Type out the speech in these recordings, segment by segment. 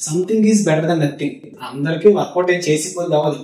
Something is better than nothing. అందరికి workout ఏం చేసిపోతే అవ్వదు.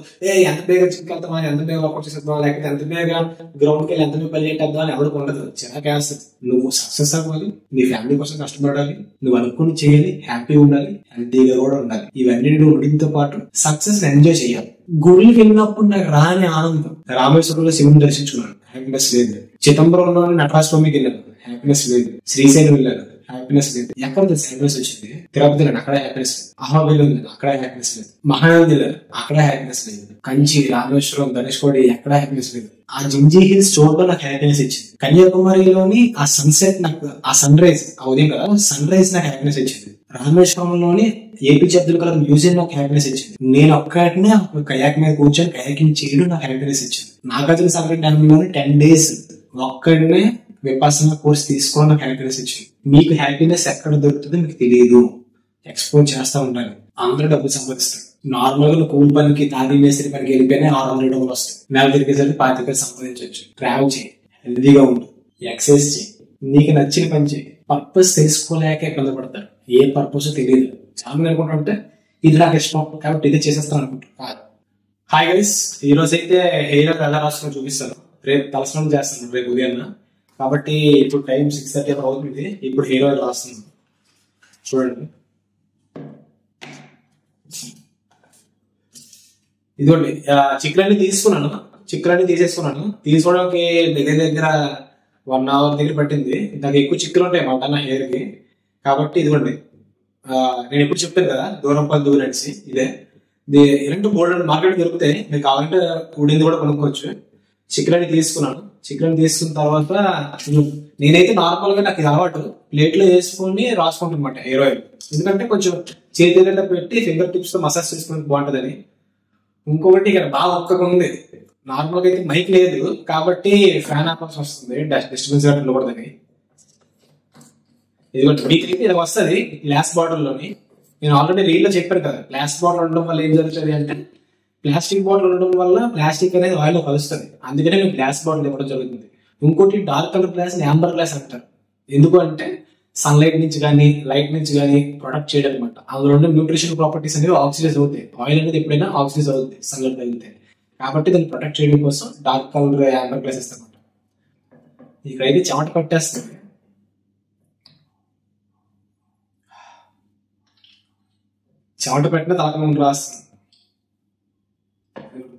ఎంత బేగా జిమ్కి వెళ్తామా, ఎంత బేగా వర్కౌట్ చేసేద్దాం, లేకపోతే ఎంత బేగా గ్రౌండ్కి వెళ్ళి ఎంత బేగా పని చేద్దాం అని ఎవరికి ఉండదు. చిన్నగా వేస్తుంది. నువ్వు సక్సెస్ అవ్వాలి, నీ ఫ్యామిలీ కోసం కష్టపడాలి, నువ్వు అనుకుని చేయాలి, హ్యాపీగా ఉండాలి, హెల్తీగా కూడా ఉండాలి. ఇవన్నీ నువ్వు ఉండితో పాటు సక్సెస్ ఎంజాయ్ చేయాలి. గుడికి వెళ్ళినప్పుడు నాకు రాని ఆనందం. రామేశ్వరంలో శివుని దర్శించుకున్నాను, హ్యాపీనెస్ లేదు. చిదంబరంలోని నటరాజ స్వామికి వెళ్ళాను, హ్యాపీనెస్ లేదు. శ్రీశైలం వెళ్ళాను, హ్యాపీనెస్ లేదు. ఎక్కడ హ్యాపీనెస్ వచ్చింది? తిరుపతి వెళ్ళాను, అక్కడ హ్యాపీనెస్ లేదు. అహోబిలం వెళ్ళాను, అక్కడ హ్యాపీనెస్ లేదు. మహానంది వెళ్ళాను, అక్కడ హ్యాపీనెస్ లేదు. కంచి, రామేశ్వరం, ధనుష్కోడి ఎక్కడ హ్యాపీనెస్ లేదు. ఆ జింజీ హిల్స్ చూడడం నాకు హ్యాపీనెస్ ఇచ్చింది. కన్యాకుమారిలోని ఆ సన్సెట్ నాకు, ఆ సన్ రైజ్, ఆ ఉదయం కదా సన్ రైజ్ నాకు హ్యాపీనెస్ ఇచ్చింది. రామేశ్వరంలోని ఏపీజే అబ్దుల్ కలాం మ్యూజియం నాకు హ్యాపీనెస్ ఇచ్చింది. నేను ఒక్కటినే ఒక కయాక్ మీద కూర్చొని కయాకింగ్ చేయడం నాకు హ్యాపీనెస్ ఇచ్చింది. నాగార్జున సాగర్ డ్యామ్ లోని 10 days ఒక్కడనే విపాసన కోర్స్ తీసుకోవడం నాకు హ్యాపీనెస్ ఇచ్చింది. మీకు హ్యాపీనెస్ ఎక్కడ దొరుకుతుందో మీకు తెలియదు. ఎక్స్ప్లోర్ చేస్తూ ఉండాలి. అందరూ డబ్బులు సంపాదిస్తారు. నార్మల్ గా నువ్వు కూలి పనికి, తాగి మేస్త్రి పనికి వెళ్ళిపోయినా 600 డబ్బులు వస్తాయి. నెల తిరిగేసరికి 25,000 సంపాదించవచ్చు. ట్రావెల్ చేయి, హెల్దీగా ఉండు, ఎక్సర్సైజ్ చేయి, నీకు నచ్చిన పని చేయి. పర్పస్ తెలుసుకోలేక ఇబ్బంది పడతారు. ఏ పర్పస్ తెలియదు. చాలా మంది అనుకుంటుంటే ఇది నాకు ఇష్టం కాబట్టి ఇది చేసేస్తాను అనుకుంటారు. హాయ్ గైస్, ఈ రోజు అయితే హెయిర్ ఆయిల్ ఎలా రాసుకొని చూపిస్తాను. రేపు తలస్నానం చేస్తాను, రేపు ఉదయం. కాబట్టి ఇప్పుడు టైం 6:30 అవుతుంది. ఇప్పుడు హెయిర్ ఆయిల్ రాస్తున్నాను, చూడండి. ఇదిగోండి, చిక్కులన్నీ తీసుకున్నాను. చిక్కులన్నీ తీసేసుకున్నాను. తీసుకోవడానికి దగ్గర దగ్గర 1 hour దగ్గర పట్టింది. నాకు ఎక్కువ చిక్కులు ఉంటాయి మాట నా హెయిర్ కి. కాబట్టి ఇదిగోండి, నేను ఎప్పుడు చెప్పాను కదా దూరంపల్లి దూరనేసి, ఇదే. ఇలాంటి గోల్డ్ మార్కెట్ దొరుకుతాయి, మీకు కావాలంటే ఉడింది కూడా కొనుక్కోవచ్చు. చిక్కులన్నీ తీసుకున్నాను. చికెన్ తీసుకున్న తర్వాత నేనైతే నార్మల్ గా నాకు ఇది అలవాటు, ప్లేట్ లో వేసుకొని రాసుకుంటానమాట హెయిర్ ఆయిల్. ఎందుకంటే కొంచెం చేతి గడ్డ పెట్టి ఫింగర్ టిప్స్ తో మసాజ్ చేసుకోవడానికి బాగుంటదని. ఇంకొకటి ఇక్కడ బాగా ఒక్కగా ఉంది. నార్మల్ గా అయితే మైక్ లేదు కాబట్టి ఫ్యాన్ ఆపాల్సి వస్తుంది, డిస్టర్బెన్స్ ఉండకూడదని. ఇది వీక్లీ ఇది వస్తుంది గ్లాస్ బాటిల్ లోని. నేను ఆల్రెడీ రీల్ లో చెప్పాను కదా, గ్లాస్ బాటిల్ ఉండడం వల్ల ఏం జరుగుతుంది అంటే, ప్లాస్టిక్ బాటిల్ ఉండడం వల్ల ప్లాస్టిక్ అనేది ఆయిల్ లో కలుస్తుంది. అందుకనే మేము గ్లాస్ బాటిల్ ఇవ్వడం జరుగుతుంది. ఇంకోటి dark colour glass Amber glass అంటారు. ఎందుకు అంటే సన్లైట్ నుంచి కానీ లైట్ నుంచి కానీ ప్రొటెక్ట్ చేయడం అనమాట. అందులో ఉండే న్యూట్రిషన్ ప్రాపర్టీస్ అనేవి ఆక్సిడైజ్ అవుతాయి. ఆయిల్ అనేది ఎప్పుడైనా ఆక్సిడైజ్ అవుతుంది సన్లైట్ తగిలితే. కాబట్టి దాన్ని ప్రొటెక్ట్ చేయడం కోసం డార్క్ కలర్ యాంబర్ గ్లాస్ ఇస్తాం అనమాట. ఇక్కడైతే చెమట పట్టేస్తుంది. చెమట పెట్టిన తలక ముందు రాస్తుంది.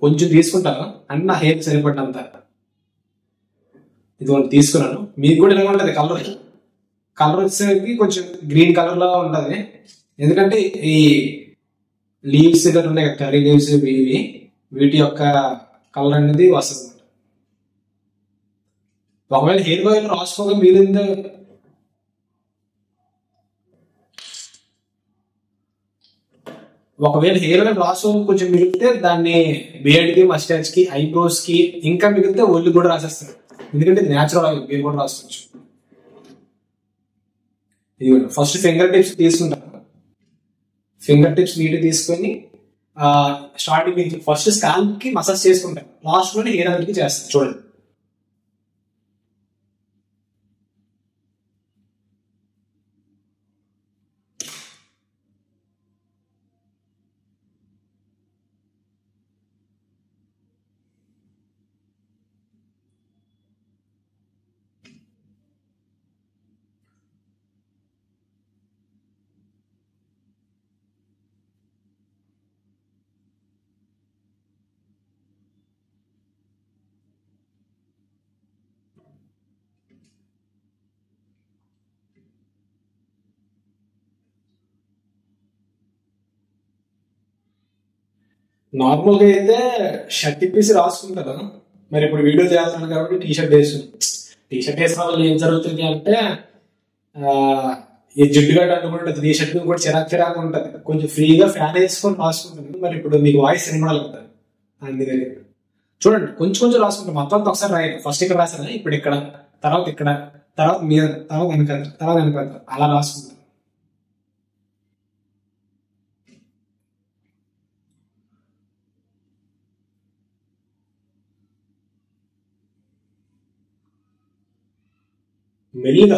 కొంచెం తీసుకుంటాను అంటే నా హెయిర్ సరిపడినంత. ఇది తీసుకున్నాను. మీకు కూడా ఇలా ఉంటుంది కలర్. కలర్ వచ్చేసరికి కొంచెం గ్రీన్ కలర్ లో ఉంటది. ఎందుకంటే ఈ లీవ్స్ ఉన్నాయి కదా, కర్రీ లీవ్స్, వీటి యొక్క కలర్ అనేది వస్తుంది అనమాట. ఒకవేళ హెయిర్ ఆయిల్ రాసుకోగా మిగిలింది, ఒకవేళ హెయిర్ ఆయిల్ రాసు కొంచెం మిగిలితే దాన్ని బియర్డ్ కి, మస్టాచ్ కి, ఐబ్రోస్ కి, ఇంకా మిగిలితే ఒళ్ళు కూడా రాసేస్తారు. ఎందుకంటే నేచురల్ ఆయిల్, మీరు కూడా రాసుకోవచ్చు. ఫస్ట్ ఫింగర్ టిప్స్ తీసుకుంటాను. ఫింగర్ టిప్స్ నీట్ తీసుకొని స్టార్టింగ్ ఫస్ట్ స్కాల్ప్ కి మసాజ్ చేసుకుంటాను. లాస్ట్ లోనే హెయిర్ ఆయిల్ కి చేస్తాను. చూడండి, నార్మల్ గా అయితే షర్ట్ ఇప్పేసి రాసుకుంటాను. మరి ఇప్పుడు వీడియో చేస్తున్నాను కాబట్టి టీ షర్ట్ వేసిన వల్ల ఏం జరుగుతుంది అంటే, ఈ జిడ్డు గడ్డ అనుకుంటుంది, టీ షర్ట్ కూడా చిరాకు ఉంటుంది. కొంచెం ఫ్రీగా ఫ్యాన్ వేసుకొని రాసుకుంటాను. మరి ఇప్పుడు మీకు వాయిస్ వినబడాలి కదా, అందుకని చూడండి కొంచెం కొంచెం రాసుకుంటాం. మొత్తం ఒకసారి రాయండి. ఫస్ట్ ఇక్కడ రాసాను, ఇప్పుడు ఇక్కడ, తర్వాత ఇక్కడ, తర్వాత మీద, తర్వాత వెనకాల అలా రాసుకుంటాను. మెల్లిగా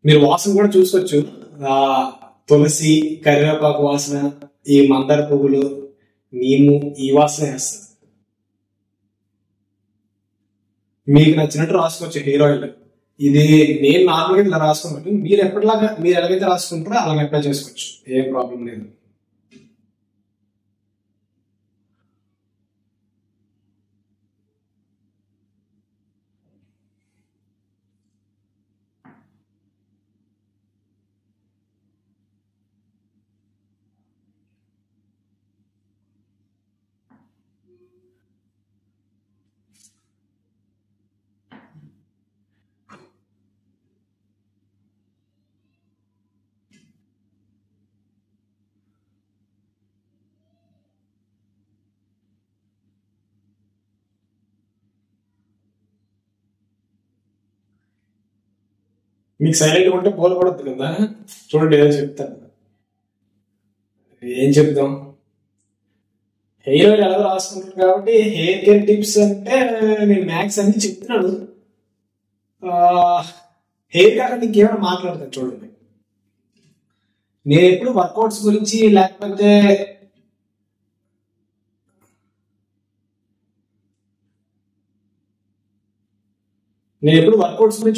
మీరు వాసన కూడా చూసుకోవచ్చు. ఆ తులసి, కరివేపాకు వాసన, ఈ మందార పువ్వులు, నీము, ఈ వాసన వేస్తుంది. మీకు నచ్చినట్టు రాసుకోవచ్చు హెయిర్ ఆయిల్. ఇది నేను నార్మల్గా ఇలా రాసుకున్నట్టు, మీరు ఎప్పటిలాగా మీరు ఎలాగైతే రాసుకుంటారో అలా అప్లై చేసుకోవచ్చు, ఏం ప్రాబ్లం లేదు. మీకు సైలెంట్ ఉంటే పోలపడద్దు కదా. చూడండి ఏదో చెప్తాను. ఏం చెప్తాం, హెయిర్ ఆయిల్ ఎలా రాసుకుంటాను కాబట్టి హెయిర్ కేర్ టిప్స్ అంటే నేను మ్యాక్స్ అన్ని చెప్తున్నాను. హెయిర్ కాకుండా ఇంకేమైనా మాట్లాడతాను. చూడండి, నేను ఎప్పుడు వర్కౌట్స్ గురించి లేకపోతే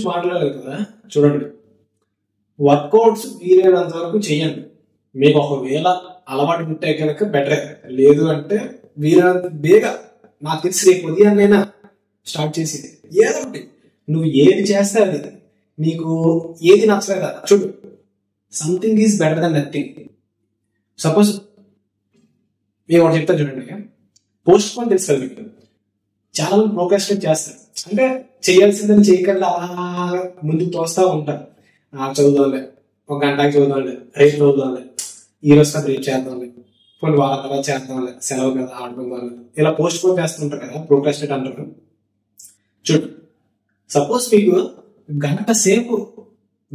మాట్లాడలేదు కదా. చూడండి, వర్కౌట్స్ వీలైనంత వరకు చెయ్యండి. మీకు ఒకవేళ అలవాటు ఉంటే కనుక బెటర్, లేదు అంటే వీలైనంత బేగా, నాకు తెలిసి రేపు ఉదయాన్నైనా స్టార్ట్ చేసి ఏదో ఒకటి నువ్వు ఏది చేస్తే అది, నీకు ఏది నచ్చలేదా చూడు, something is better than nothing. Suppose మేము ఒకటి చెప్తాను చూడండి, పోస్ట్ పోన్ తెలుసు కదా మీకు. చాలా మంది ప్రోక్రాస్టినేట్ చేస్తారు, అంటే చేయాల్సిందని చేయకుండా ముందుకు తోస్తా ఉంటారు. చదువుదాంలే, ఒక గంటకి చదువుదాంలే, రేపు చదువుదాంలే, ఈ రోజు కదా రేపు చేద్దాంలే, కొన్ని వారం తర్వాత చేద్దాంలే, సెలవు కదా ఆడుకుందాంలే, ఇలా పోస్ట్ పోన్ చేస్తుంటారు కదా, ప్రోక్రాస్టినేట్ అంటారు. చూడు, సపోజ్ మీకు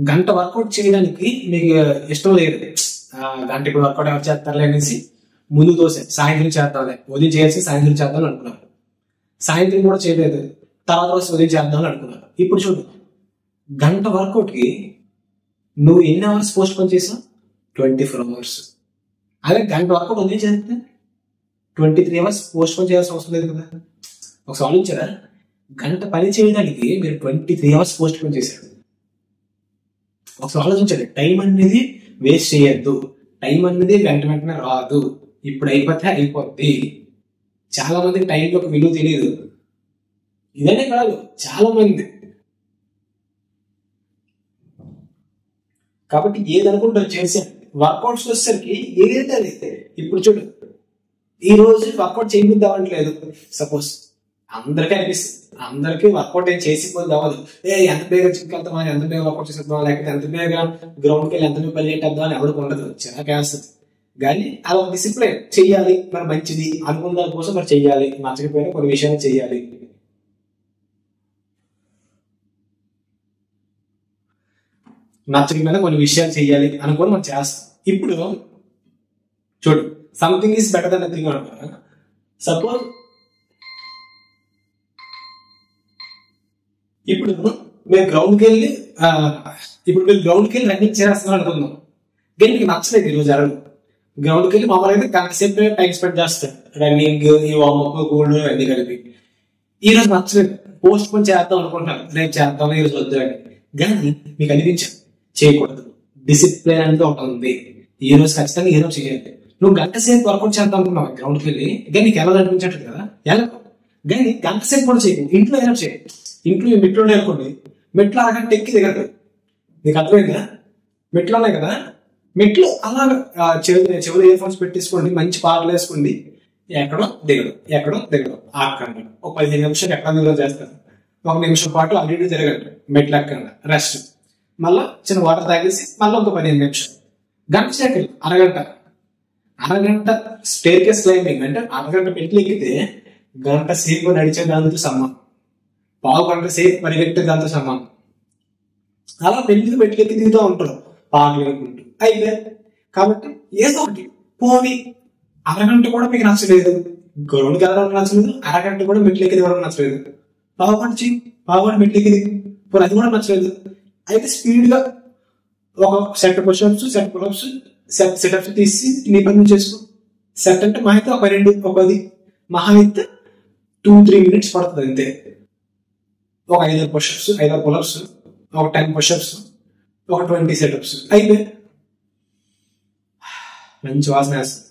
గంట వర్కౌట్ చేయడానికి మీకు ఇష్టం లేదు, గంట ఇప్పుడు వర్కౌట్ ఎవరు చేస్తారులే అనేసి ముందు తోసే, సాయంత్రం చేద్దాంలే, ఉదయం చేయాల్సి సాయంత్రం చేద్దాం అనుకున్నారు, సాయంత్రం కూడా చేయలేదు, తర్వాత రోజు ఉదయం చేద్దామని అనుకున్నారు. ఇప్పుడు చూడు, గంట వర్కౌట్కి నువ్వు ఎన్ని అవర్స్ పోస్ట్ పోన్ చేసావు? 24 hours. అదే గంట వర్కౌట్ ఉదయం చేస్తే 23 hours పోస్ట్ పోన్ చేయాల్సిన అవసరం లేదు కదా. ఒకసారి ఆలోచించారా, గంట పని చేయడానికి మీరు 23 hours పోస్ట్ పోన్ చేశారు. ఒకసారి ఆలోచించండి, టైం అనేది వేస్ట్ చేయొద్దు, టైం అనేది వెంటనే రాదు, ఇప్పుడు అయిపోతే అయిపోద్ది. చాలా మందికి టైంలో ఒక విలువ తెలియదు. ఇదనే కాదు, చాలా మంది. కాబట్టి ఏదనుకుంటారు చేసాను. వర్కౌట్స్ వచ్చేసరికి ఏదైతే ఇప్పుడు చూడు, ఈ రోజు వర్కౌట్ చేయబుద్ది అవ్వట్లేదు. సపోజ్ అందరికీ అనిపిస్తుంది, అందరికీ వర్కౌట్ ఏం చేసిపోద్ది అవ్వదు. ఎంత బేగా జిమ్కి వెళ్తామా, ఎంత బేగా వర్కౌట్ చేసేద్దాం, లేకపోతే ఎంత బేగా గ్రౌండ్కి వెళ్ళి ఎంత బేగా పరిగెట్టేద్దాం అని ఎవరికి ఉండదు, చిన్నగా వేస్తుంది. కానీ అది ఒక డిసిప్లిన్, చెయ్యాలి మరి మంచిది అనుకున్న దానికోసం మరి చెయ్యాలి, నచ్చకపోయినా కొన్ని విషయాలు చెయ్యాలి. నచ్చకపోయినా కొన్ని విషయాలు చెయ్యాలి అనుకుని మనం చేస్తాం. ఇప్పుడు చూడు, something is better than nothing అంటారు. సపోజ్ ఇప్పుడు మీరు గ్రౌండ్కి వెళ్ళి రన్నింగ్ చేస్తున్నాం అనుకుందాం, కానీ మీకు నచ్చలేదు ఈరోజు జరగదు. గ్రౌండ్కి వెళ్ళి మామూలుగా అయితే గంట సేపు టైం స్పెండ్ చేస్తారు, రన్నింగ్, ఈ వార్మప్, గోల్డ్ అన్ని కలిపి. ఈ రోజు నచ్చలేదు, పోస్ట్ పోన్ చేద్దాం అనుకుంటున్నారు, రేపు చేద్దాం, ఈ రోజు వద్దు అని. కానీ మీకు అనిపించదు, చేయకూడదు. డిసిప్లిన్ అనేది ఒకటి ఉంది, ఈ రోజు ఖచ్చితంగా ఈ రోజు చేయాలి. నువ్వు గంట సేపు వర్కౌట్ చేద్దాం అనుకున్నావు గ్రౌండ్కి వెళ్ళి, కానీ నీకు ఎలా అనిపించట్లేదు కదా, ఎలా. కానీ గంట సేపు కూడా చేయకు, ఇంట్లో ఎలా చేయాలి. ఇంట్లో మెట్లు ఉన్నాయి అనుకోండి, మెట్లు అరగంట ఎక్కి దిగదు. నీకు అర్థమైందా? మెట్లు ఉన్నాయి కదా, మెట్లు అలా చెవులు ఇయర్ ఫోన్స్ పెట్టేసుకోండి, మంచి పాటలు వేసుకోండి, ఎక్కడో దిగడం ఆకండి. ఒక 15 నిమిషాలు ఎక్కడ చేస్తారు, 1 నిమిషం పాటు అటు ఇటు తిరగండి, మెట్లు ఎక్కండి, రెస్ట్, మళ్ళా చిన్న వాటర్ తాగేసి మళ్ళీ ఒక 15 నిమిషాలు, గంట సేకలు, అరగంట స్టేర్ కేస్ క్లైంబింగ్, అంటే అరగంట మెట్లు ఎక్కితే గంట సేపు నడిచే దాంతో సమానం, పావు గంట సేపు పరిగెట్టే దాంతో సమానం. అలా మెట్లు ఎక్కి దిగుతూ ఉంటారు పాటలు అనుకుంటూ. అయితే కాబట్టి ఏదో ఒకటి పోనీ అరగంట కూడా మీకు నచ్చలేదు, గ్రౌండ్కి వెళ్ళడం నచ్చలేదు, అరగంట కూడా మెట్లు ఎక్కి దిగడం నచ్చలేదు, పావుగంట మెట్లు ఎక్కి దిగు, పోనీ అది కూడా నచ్చలేదు, అయితే స్పీడ్ గా ఒక set push-ups, set pull-ups, setups తీసి నీ పని చేసుకో. సెట్ అంటే మహా అయితే ఒక 2, ఒక 10, మహా అయితే 2-3 minutes పడుతుంది అంతే. ఒక 5 పుషప్స్, 5 పుల్అప్స్, ఒక 10 పుషప్స్, ఒక 20 సెటప్స్ అయిపోయి మంచి వాసన వేస్తుంది.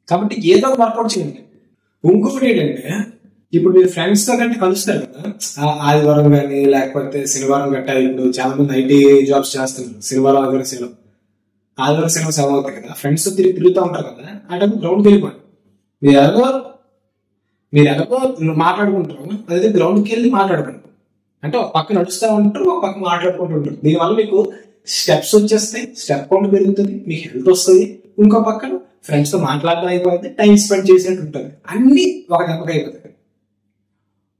కాబట్టి ఏదో ఒక వర్కౌట్ చేయండి. ఇంకొకటి ఏంటంటే, ఇప్పుడు మీరు ఫ్రెండ్స్ తో కంటే కలుస్తారు కదా, ఆదివారం కానీ లేకపోతే శనివారం గట్టా. ఇప్పుడు చాలా మంది ఐటీ జాబ్స్ చేస్తున్నారు, శనివారం ఆదివారం సెలవు, ఆదివారం సెలవు సెలవు అవుతాయి కదా, ఫ్రెండ్స్ తో తిరుగుతూ ఉంటారు కదా. అంటే గ్రౌండ్కి వెళ్ళిపోండి. మీరు ఎలాగో మాట్లాడుకుంటారు, అదే గ్రౌండ్కి వెళ్ళి మాట్లాడుకుంటారు. అంటే ఒక పక్క నడుస్తూ ఉంటారు, ఒక పక్క మాట్లాడుకుంటూ ఉంటారు. దీనివల్ల మీకు స్టెప్స్ వచ్చేస్తాయి, స్టెప్ కౌంట్ పెరుగుతుంది, మీకు హెల్త్ వస్తుంది. ఇంకో పక్కన ఫ్రెండ్స్ తో మాట్లాడడం అయిపోతుంది, టైం స్పెండ్ చేసినట్టు ఉంటుంది. అన్ని ఒక దెబ్బకి అయిపోతాయి.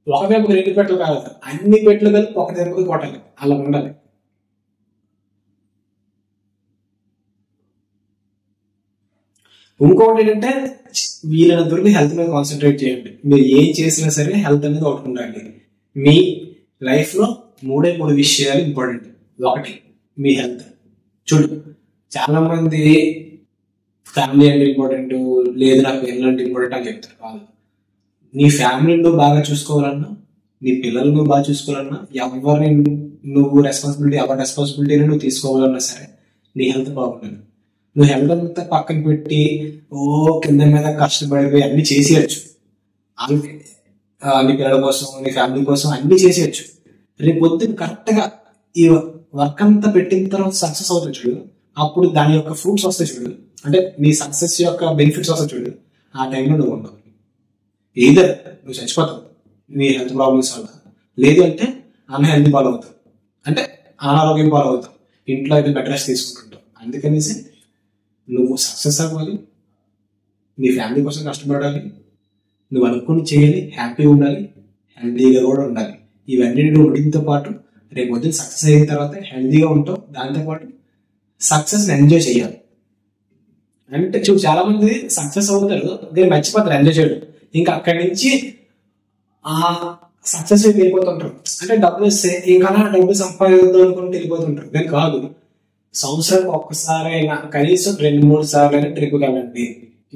ఒక దెబ్బకి 2 పెట్టలు కాదు, అన్ని పెట్టలు కలిపి ఒక దెబ్బకి కొట్టాలి, అలా ఉండాలి. ఇంకొకటి ఏంటంటే, వీలైనంత వరకు హెల్త్ మీద కాన్సన్ట్రేట్ చేయండి. మీరు ఏం చేసినా సరే హెల్త్ అనేది ఒకటి ఉండాలి. మీ లైఫ్ లో 3 విషయాలు ఇంపార్టెంట్. ఒకటి మీ హెల్త్. చూడు, చాలా మంది ఫ్యామిలీ అంటే ఇంపార్టెంట్, లేదు నాకు పిల్లలు అంటే ఇంపార్టెంట్ అని చెప్తారు. కాదు, నీ ఫ్యామిలీని నువ్వు బాగా చూసుకోవాలన్నా, నీ పిల్లలు నువ్వు బాగా చూసుకోవాలన్నా, ఎవరి రెస్పాన్సిబిలిటీని నువ్వు తీసుకోవాలన్నా సరే నీ హెల్త్ బాగుండాలి. నువ్వు హెల్త్ అంతా పక్కన పెట్టి కింద మీద కష్టపడిపోయి అన్ని చేసేయచ్చు. నీ పిల్లల కోసం, నీ ఫ్యామిలీ కోసం అన్ని చేసేయచ్చు. రేపు పొద్దున్న కరెక్ట్ గా ఈ వర్క్ అంతా పెట్టిన తర్వాత సక్సెస్ అవుతుంది చూడు, అప్పుడు దాని యొక్క ఫ్రూట్స్ వస్తాయి చూడు, అంటే నీ సక్సెస్ యొక్క బెనిఫిట్స్ వస్తాయి చూడు, ఆ టైంలో నువ్వు ఉండవు. ఏదర్ నువ్వు చచ్చిపోతావు నీ హెల్త్ ప్రాబ్లమ్స్ వల్ల, లేదు అంటే అన్హెల్తీ పాలవుతావు, అంటే అనారోగ్యం పాలవుతావు, ఇంట్లో అయితే బెడ్ రెస్ట్ తీసుకుంటుంటావు. అందుకనేసి నువ్వు సక్సెస్ అవ్వాలి, నీ ఫ్యామిలీ కోసం కష్టపడాలి, నువ్వు అనుకుని చేయాలి, హ్యాపీగా ఉండాలి, హెల్తీగా కూడా ఉండాలి. ఇవన్నీ నువ్వు ఉండడంతో పాటు రేపు పొద్దున్న సక్సెస్ అయిన తర్వాత హెల్తీగా ఉంటావు. దాంతోపాటు సక్సెస్ ఎంజాయ్ చేయాలి. అంటే చూడు, చాలా మంది సక్సెస్ అవుతారు, దీన్ని మర్చిపోతారు ఎంజాయ్ చేయడం. ఇంకా అక్కడి నుంచి ఆ సక్సెస్ వెళ్ళిపోతుంటారు. అంటే డబ్బులు వస్తే ఇంకా డబ్బులు సంపాదిద్దాం అనుకుంటే వెళ్ళిపోతుంటారు. కానీ కాదు, సంవత్సరానికి ఒక్కసారైనా కనీసం 2-3 సార్లు అయినా ట్రిప్ కావండి.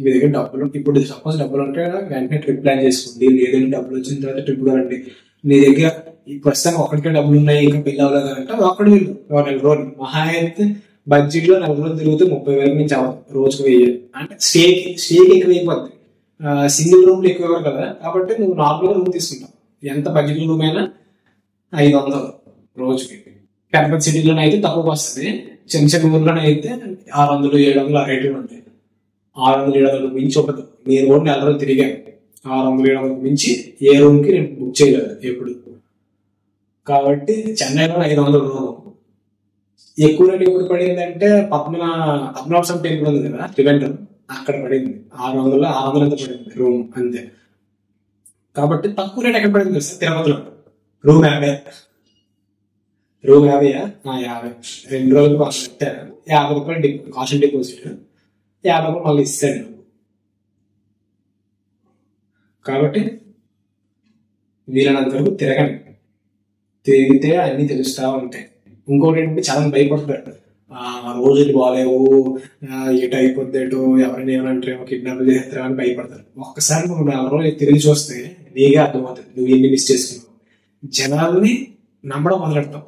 మీ దగ్గర డబ్బులు, ఇప్పుడు సపోజ్ డబ్బులు ఉంటే వెంటనే ట్రిప్ ప్లాన్ చేసుకోండి. లేదంటే డబ్బులు వచ్చిన తర్వాత ట్రిప్ కావండి. నీ దగ్గర ప్రస్తుతానికి ఒక్కడికే డబ్బులు ఉన్నాయి, ఇంకా పెళ్లి అవ్వలేదు అంటే ఒక్కడి వీళ్ళు 4 రోజులు మహా అయితే బడ్జెట్ లో 4 రోజులు తిరిగితే 30,000 నుంచి అవ్వదు, రోజుకు 1000. అంటే స్టేకి ఎక్కువ అయిపోద్ది. సింగిల్ రూమ్ లో ఎక్కువ కదా, కాబట్టి నువ్వు నార్మల్ రూమ్ తీసుకుంటావు. ఎంత బడ్జెట్ రూమ్ అయినా 500 రోజుకి. పెద్ద సిటీలోనే అయితే తక్కువకి వస్తుంది, చిన్న ఊర్లోనే అయితే 600-700 ఆ రేట్లు ఉంటాయి. 600-700 మించి ఉండదు. నేను కూడా 4 రోజులు తిరిగాను, 600-700 మించి ఏ రూమ్ కి నేను బుక్ చేయలేదు ఎప్పుడు. కాబట్టి చెన్నైలో 500 రూమ్. ఎక్కువ రేట్ ఎప్పుడు పడింది అంటే పద్మనాభస్వామి టెంపుల్ ఉంది కదా, ట్రివెండ్రం, అక్కడ పడింది 600 ఎంత పడింది రూమ్ అంతే. కాబట్టి తక్కువ రేట్ ఎక్కడ పడింది సార్? తిరుపతిలో రూమ్ 50. రూమ్ 50. 2 రోజులు పెట్టారు. 50 రూపాయలు కాస్ట్ డిపాజిట్, 50 రూపాయలు మళ్ళీ ఇస్తాడు. కాబట్టి వీలైనంత వరకు తిరగండి, తిరిగితే అన్ని తెలుస్తా ఉంటాయి. ఇంకోటి ఏంటంటే చాలా భయపడతాడు, రోజులు బాగాలేవు, ఎటు అయిపోద్ది, ఎటు ఎవరైనా ఏమంటారేమో, కిడ్నాప్ చేస్తారో అని భయపడతారు. ఒక్కసారి నువ్వు 4 రోజులు తిరిగి చూస్తే నీకే అర్థమవుతుంది నువ్వు ఎన్ని మిస్ చేసుకున్నావు. జనాల్ని నమ్మడం మొదలెడతావు,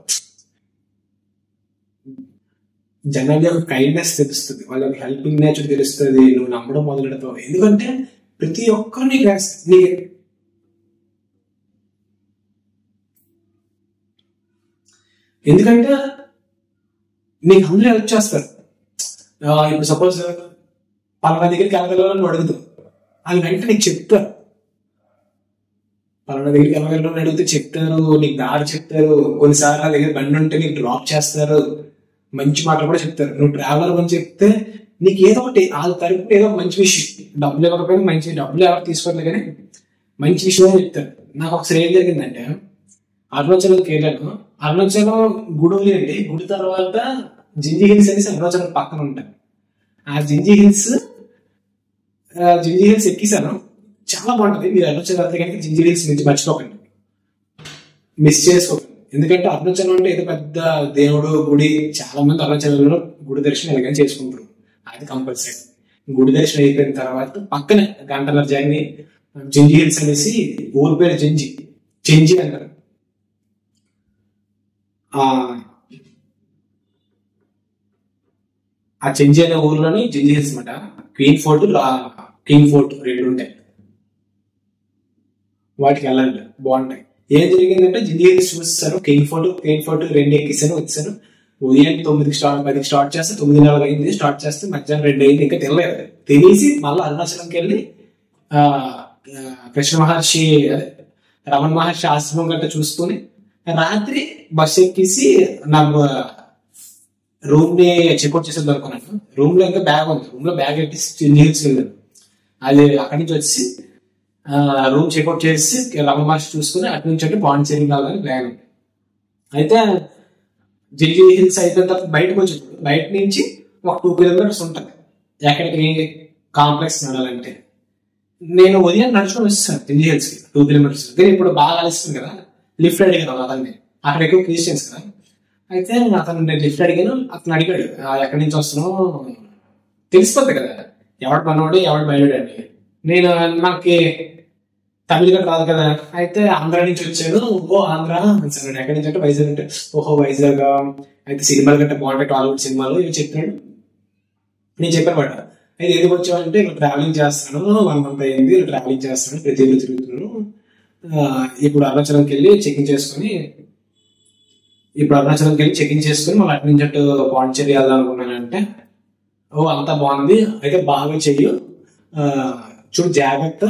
జనాల యొక్క కైండ్నెస్ తెలుస్తుంది, వాళ్ళ యొక్క హెల్పింగ్ నేచర్ తెలుస్తుంది, నువ్వు నమ్మడం మొదలెడతావు. ఎందుకంటే ప్రతి ఒక్కరు నీ ఎందుకంటే నీకు అందరూ హెల్ప్ చేస్తారు. ఇప్పుడు సపోజ్ పలానా దగ్గరికి వెళ్ళగలను అడుగుతావు, అది వెంటనే నీకు చెప్తారు. పలానా దగ్గరికి వెళ్ళగలను అడిగితే చెప్తారు, నీకు దారి చెప్తారు. కొన్నిసార్లు ఆ దగ్గర బండి ఉంటే నీకు డ్రాప్ చేస్తారు, మంచి మాటలు కూడా చెప్తారు. నువ్వు ట్రావెలర్ అని చెప్తే నీకు ఏదో ఒకటి వాళ్ళ తరపున ఏదో మంచి విషయం, డబ్బులు ఇవ్వకపోయినా మంచి, డబ్బులు ఎవరు తీసుకోవట్లేదు కానీ మంచి విషయం చెప్తారు. నాకు ఒకసారి ఏం జరిగిందంటే, అరుణాచలంకి వెళ్ళాను. అరుణాచలం గుడి అండి, గుడి తర్వాత జింజి హిల్స్ అనేసి అరుణాచలం పక్కన ఉంటాయి. ఆ జింజీ హిల్స్ ఎక్కిసాను, చాలా బాగుంటది. మీరు అరుణాచల్ వెళ్తే కనుక జింజీ హిల్స్ నుంచి మర్చిపోకండి, మిస్ చేసుకోకండి. ఎందుకంటే అరుణాచలం అంటే ఏదో పెద్ద దేవుడు గుడి, చాలా మంది అరుణాచలంలో గుడి దర్శనం ఎలాగైనా చేసుకుంటారు, అది కంపల్సరీ. గుడి దర్శనం అయిపోయిన తర్వాత పక్కనే గంటల జర్నీ జింజీ హిల్స్ అనేసి, ఊరి పేరు చెంజి అంటారు. ఆ చెంజి అనే ఊర్లోని జింజీ హిల్స్ అనమాట. క్వీన్ ఫోర్ట్, కింగ్ ఫోర్ట్ రెండు ఉంటాయి, వాటికి వెళ్ళండి, బాగుంటాయి. ఏం జరిగిందంటే జింజీ హిల్స్ చూస్తాను, క్వీన్ ఫోర్ట్ రెండు ఎక్కిస్తాను, వచ్చాను. ఉదయం 10కి స్టార్ట్ చేస్తే 9:30 అయింది. స్టార్ట్ చేస్తే మధ్యాహ్నం 2 అయింది. ఇంకా తినలేదు. తినేసి మళ్ళీ అరుణాచలంకి వెళ్ళి కృష్ణ మహర్షి, రమణ మహర్షి ఆశ్రమం గట్ట చూసుకుని రాత్రి బస్సు ఎక్కేసి నా రూమ్ ని చెక్అౌట్ చేసేది అనుకున్నాను. రూమ్ లో ఇంకా బ్యాగ్ ఉంది, రూమ్ లో బ్యాగ్ పెట్టేసి జింజీ హిల్స్ వెళ్ళాను. అది అక్కడి నుంచి వచ్చి రూమ్ చెక్అౌట్ చేసి రమణ మహర్షి చూసుకుని అటు నుంచి అంటే పాండిచేరి కావాలని ప్లాన్ ఉంది. అయితే జింజీ హిల్స్ అయిపోయిన తర్వాత బయటకు వచ్చి, బయట నుంచి ఒక 2 కిలోమీటర్స్ ఉంటుంది ఎక్కడికి కాంప్లెక్స్ నడాలంటే. నేను ఉదయం నడుచుకొని వస్తాను జింజీ హిల్స్ కి 2 కిలోమీటర్స్. కానీ ఇప్పుడు బాగా అలిస్తుంది కదా, లిఫ్ట్ అడిగాను అతన్ని, అక్కడ ఎక్కువ క్రిస్టియన్స్ కదా. అయితే నేను లిఫ్ట్ అడిగాను, అతను అడిగాడు ఎక్కడి నుంచి వస్తున్నావు, తెలిసిపోతుంది కదా ఎవడు పనోడు ఎవడు బయలుడు అని. నేను మనకి తమిళ గట్ట రాదు కదా, అయితే ఆంధ్ర నుంచి వచ్చాను. ఓ ఆంధ్ర సరే, ఎక్కడి నుంచి అంటే వైజాగ్ అంటే, ఓహో వైజాగ్, అయితే సినిమాలు గట్ట బాగుంటాయి, టాలీవుడ్ సినిమాలు ఇవి చెప్తున్నాడు. నేను చెప్పాను, అయితే ఎందుకు వచ్చావంటే ఇలా ట్రావెలింగ్ చేస్తాను, 1 month అయింది ఇలా ట్రావెలింగ్ చేస్తాను, ప్రతి ఊరు తిరుగుతున్నాను. ఇప్పుడు అరుణాచలంకి వెళ్ళి చెకింగ్ చేసుకుని మళ్ళీ అటు నుంచి అటు పాండిచేరి వెళ్దాం అనుకున్నానంటే, ఓ అంతా బాగుంది, అయితే బాగా చెయ్యు, చూడు జాగ్రత్త.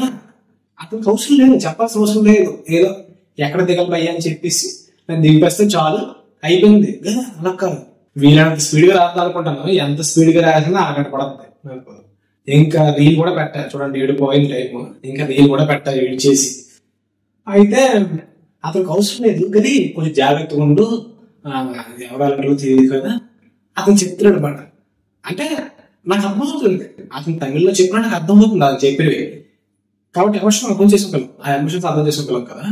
అతనికి అవసరం లేదు, చెప్పాల్సిన అవసరం లేదు. ఏదో ఎక్కడ దిగాలి భయ్యా అని చెప్పేసి నేను దింపేస్తే చాలు, అయిపోయింది. అలా కాదు, వీళ్ళంత స్పీడ్ గా రాద్దాం అనుకుంటాను. ఎంత స్పీడ్ గా రాసినా ఆగట పడుతుంది. ఇంకా రీల్ కూడా పెట్టాలి, చూడండి 7 టైం, ఇంకా రీల్ కూడా పెట్టాలి ఎడిట్ చేసి. అయితే అతనికి అవసరం లేదు, కానీ కొంచెం జాగ్రత్తగా ఉండు, ఎవరు తెలియదు కదా అతను చెప్తున్నాడు అనమాట. అంటే నాకు అర్థమవుతుంది, అతను తమిళ్లో చెప్పినా నాకు అర్థమవుతుంది అది చెప్పేవి. కాబట్టి ఎమోషన్ అర్థం చేసుకోగలం, ఆ ఎమోషన్స్ అర్థం చేసుకోగలం కదా.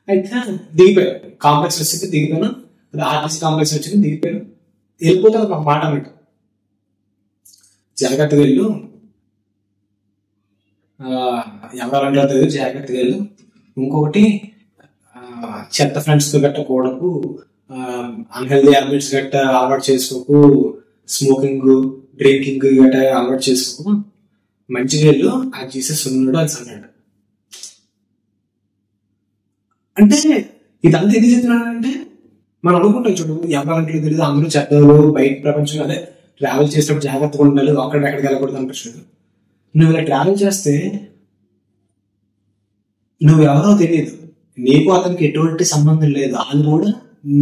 అయితే దిగిపోయాను, కాంప్లెక్స్ వచ్చి దిగిపోయాను, ఆర్టీసీ కాంప్లెక్స్ వచ్చి దిగిపోయాను. వెళ్ళిపోతే ఒక మాట అన్నట్టు, జాగ్రత్తగా వెళ్ళు, ఎవరంటే తెలియదు, జాగ్రత్తగా వెళ్ళు. ఇంకొకటి చెత్త ఫ్రెండ్స్ తో గట్ట కూడకు, అన్హెల్దీ హ్యాబిట్స్ గట్ట అలవాటు చేసుకోకు, స్మోకింగ్ డ్రింకింగ్ గట్ట అలవాటు చేసుకోకు, మంచిగా వెళ్ళు, ఆ జీసస్ ఉన్నాడు అని అన్నాడు. అంటే ఇదంతా ఎందుకు చెప్తున్నాడంటే, మనం అనుకుంటాం చూడు ఎవరంటే తెలియదు, అందరూ చెడ్డలు, బయట ప్రపంచం అదే ట్రావెల్ చేసేటప్పుడు జాగ్రత్తగా ఉండాలి, ఎక్కడికి వెళ్ళకూడదు అంటారు చూడు. నువ్వు ఇలా ట్రావెల్ చేస్తే నువ్వెవరో తెలియదు, నీకు అతనికి ఎటువంటి సంబంధం లేదు, వాళ్ళు కూడా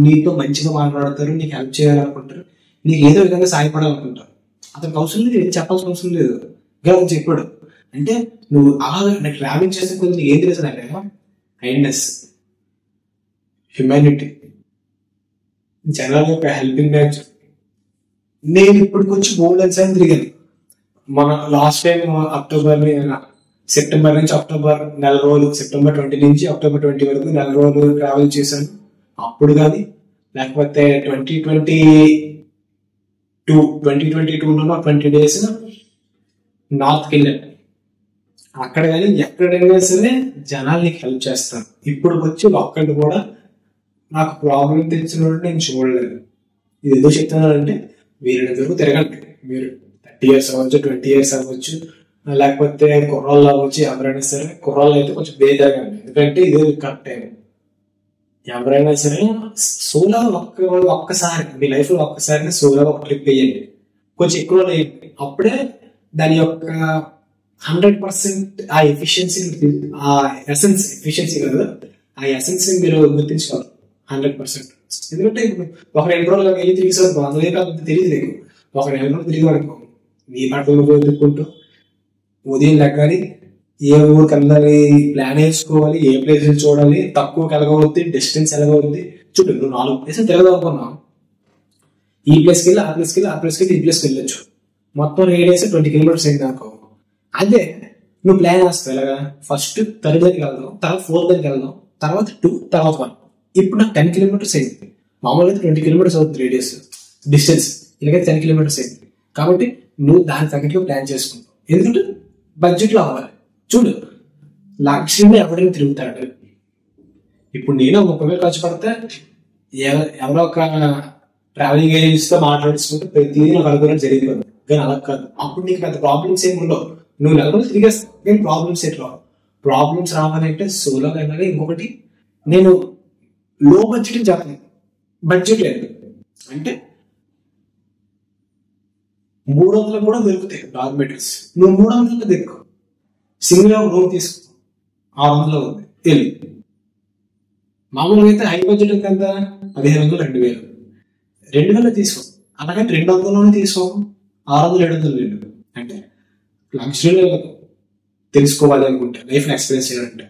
నీతో మంచిగా మాట్లాడతారు, నీకు హెల్ప్ చేయాలనుకుంటారు, నీకు ఏదో విధంగా సాయపడాలనుకుంటారు. అతనికి అవసరం లేదు, చెప్పాల్సిన అవసరం లేదు, అని చెప్పాడు. అంటే నువ్వు అలా ట్రావెలింగ్ చేస్తే కొంచెం ఏం తెలుసు అంటే కైండ్నెస్, హ్యుమానిటీ, జనాల యొక్క హెల్పింగ్ నేచర్. నేను ఇప్పటికొచ్చి 3 నెలలు తిరిగాను. మన లాస్ట్ టైం సెప్టెంబర్ నుంచి అక్టోబర్ నెల రోజులు, సెప్టెంబర్ 20 నుంచి అక్టోబర్ 20 వరకు నెల రోజులు ట్రావెల్ చేశాను. అప్పుడు కానీ లేకపోతే 2022లో 20 days నార్త్కి వెళ్ళాను. అక్కడ కానీ ఎక్కడైనా సరే జనాలు నీకు హెల్ప్ చేస్తారు. ఇప్పుడు వచ్చి ఒక్కటి కూడా నాకు ప్రాబ్లం తెచ్చిన నేను చూడలేదు. ఇది ఏదో చెప్తున్నానంటే వీరి దగ్గరకు తిరగండి. మీరు 30 years అవ్వచ్చు, 20 years అవ్వచ్చు, లేకపోతే కుర్రాళ్ళు అవ్వచ్చు, ఎవరైనా సరే. కుర్రాళ్ళు అయితే కొంచెం బేజారండి, ఎందుకంటే ఇదే కరెక్ట్ టైం. ఎవరైనా సరే సోలో ఒక్కసారి మీ లైఫ్ లో ఒక్కసారి సోలో ఒక ట్రిప్ వేయండి, కొంచెం ఎక్కువ వేయండి. అప్పుడే దాని యొక్క 100% ఆ ఎఫిషియన్సీ, ఆ ఎఫిషియన్సీ కదా, ఆ ఎసెన్స్ మీరు గుర్తించుకోవాలి 100%. ఎందుకంటే ఇప్పుడు ఒక 2 రోజులు వెళ్ళి తిరిగి అందులో తెలియదు లేదు. ఒక 2 రోజులు తిరిగి అనుకో, నీ బట్టలు తిరుగుకుంటూ ఉదయం లెక్కాలి, ఏ ఊరికి వెళ్ళాలి ప్లాన్ వేసుకోవాలి, ఏ ప్లేసెస్ చూడాలి, తక్కువ ఎలాగవుద్ది, డిస్టెన్స్ ఎలాగవుద్ది. చుట్టూ నువ్వు 4 ప్లేసెస్ తిరగదాం అనుకున్నావు, ఈ ప్లేస్కి వెళ్ళి ఆ ప్లేస్కి వెళ్ళి ఆ ప్లేస్కి వెళ్ళి ఈ ప్లేస్కి వెళ్ళొచ్చు. మొత్తం రేడియస్ 20 కిలోమీటర్స్ అయింది అనుకో. అదే నువ్వు ప్లాన్ వేస్తావు ఎలాగా, ఫస్ట్ థర్డ్ దగ్గరికి వెళ్దాం, తర్వాత ఫోర్త్ దగ్గరికి వెళ్దాం, తర్వాత 2, తర్వాత 1. ఇప్పుడు నాకు 10 కిలోమీటర్స్ అయింది. మామూలుగా 20 కిలోమీటర్స్ అవుతుంది రేడియస్ డిస్టెన్స్, ఇలాగైతే 10 కిలోమీటర్స్ అయింది. కాబట్టి నువ్వు దానికి తగ్గట్టుగా ప్లాన్ చేసుకుంటావు, ఎందుకంటే బడ్జెట్ లో అవ్వాలి. చూడు, లక్ష్యంలో ఎవరైనా తిరుగుతాడు. ఇప్పుడు నేను 30,000 ఖర్చు పడితే ఎవరో ఒక ట్రావెలింగ్ ఏజెన్సీ తో మాట్లాడుకుంటే ప్రతిదీ నాకు అనుకున్నట్టు జరిగిపోతుంది. కానీ అలా కాదు, అప్పుడు నీకు పెద్ద ప్రాబ్లమ్స్ ఏమి ఉండవు. నువ్వు నెలకొని తిరిగేస్తావు, కానీ ప్రాబ్లమ్స్ ఎట్లా ప్రాబ్లమ్స్ రావాలంటే సోలోగా వెళ్ళాలి. ఇంకొకటి, నేను లో బడ్జెట్ చెప్పను, బడ్జెట్ లేదు అంటే 300 కూడా దొరుకుతాయి డార్మెటరీస్. నువ్వు 300 దొరుకు, సింగిల్ రూమ్ తీసుకో, 600 ఉంది వెళ్ళి. మామూలుగా అయితే హై బడ్జెట్ ఎంత, 1500, 2000, 2000 తీసుకో. అలాగంటే 200లోనే తీసుకో, 600, 700 లేదు. అంటే లగ్జరీ తెలుసుకోవాలి అనుకుంటే, లైఫ్ ఎక్స్పీరియన్స్ చేయాలంటే